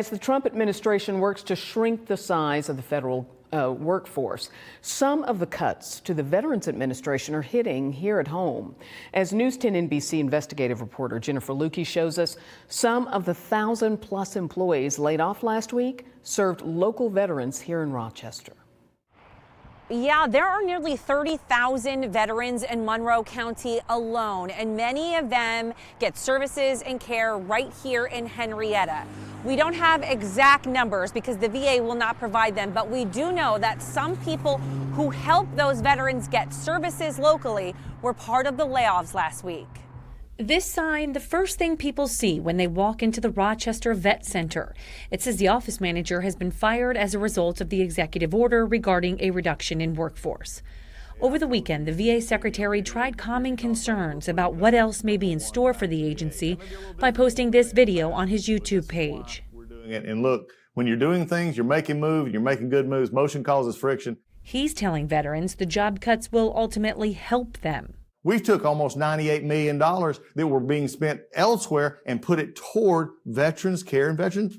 As the Trump administration works to shrink the size of the federal workforce, some of the cuts to the Veterans Administration are hitting here at home. As News 10 NBC investigative reporter Jennifer Lukey shows us, some of the 1,000+ employees laid off last week served local veterans here in Rochester. Yeah, there are nearly 30,000 veterans in Monroe County alone, and many of them get services and care right here in Henrietta. We don't have exact numbers because the VA will not provide them, but we do know that some people who help those veterans get services locally were part of the layoffs last week. This sign, the first thing people see when they walk into the Rochester Vet Center. It says the office manager has been fired as a result of the executive order regarding a reduction in workforce. Over the weekend, the VA secretary tried calming concerns about what else may be in store for the agency by posting this video on his YouTube page. We're doing it, and look, when you're doing things, you're making moves, you're making good moves. Motion causes friction. He's telling veterans the job cuts will ultimately help them. We took almost $98 million that were being spent elsewhere and put it toward veterans care and veterans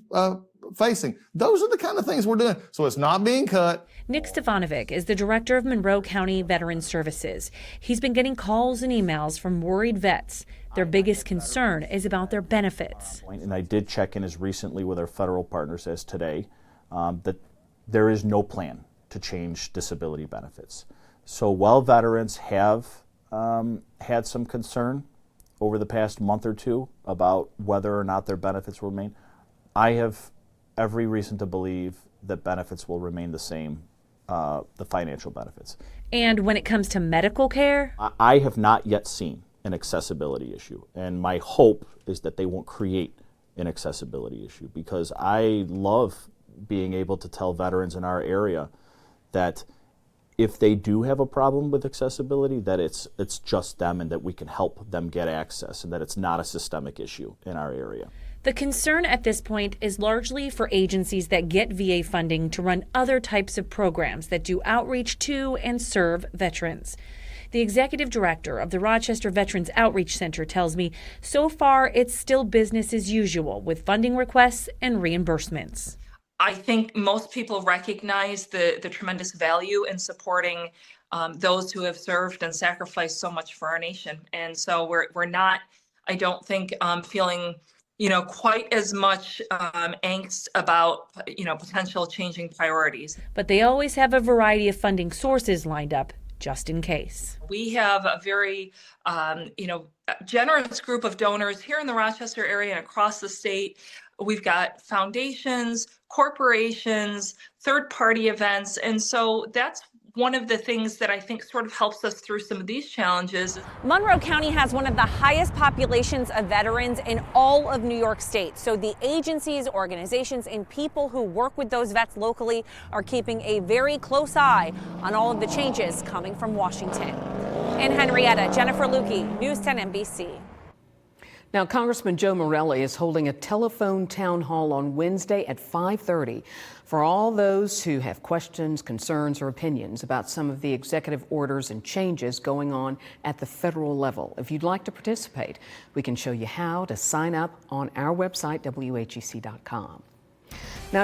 facing. Those are the kind of things we're doing. So it's not being cut. Nick Stefanovic is the director of Monroe County Veterans Services. He's been getting calls and emails from worried vets. Their biggest concern is about their benefits. And I did check in as recently with our federal partners as today that there is no plan to change disability benefits. So while veterans have had some concern over the past month or two about whether or not their benefits will remain, I have every reason to believe that benefits will remain the same, the financial benefits. And when it comes to medical care? I have not yet seen an accessibility issue, and my hope is that they won't create an accessibility issue, because I love being able to tell veterans in our area that if they do have a problem with accessibility, that it's just them and that we can help them get access, and that it's not a systemic issue in our area. The concern at this point is largely for agencies that get VA funding to run other types of programs that do outreach to and serve veterans. The executive director of the Rochester Veterans Outreach Center tells me so far it's still business as usual with funding requests and reimbursements. I think most people recognize the tremendous value in supporting those who have served and sacrificed so much for our nation. And so we're not, I don't think, feeling, quite as much angst about, potential changing priorities. But they always have a variety of funding sources lined up just in case. We have a very, generous group of donors here in the Rochester area and across the state. We've got foundations, corporations, third-party events, and so that's one of the things that I think sort of helps us through some of these challenges. Monroe County has one of the highest populations of veterans in all of New York State. So the agencies, organizations, and people who work with those vets locally are keeping a very close eye on all of the changes coming from Washington. In Henrietta, Jennifer Lukey, News 10 NBC. Now, Congressman Joe Morelli is holding a telephone town hall on Wednesday at 5:30 for all those who have questions, concerns, or opinions about some of the executive orders and changes going on at the federal level. If you'd like to participate, we can show you how to sign up on our website, WHEC.com. Now,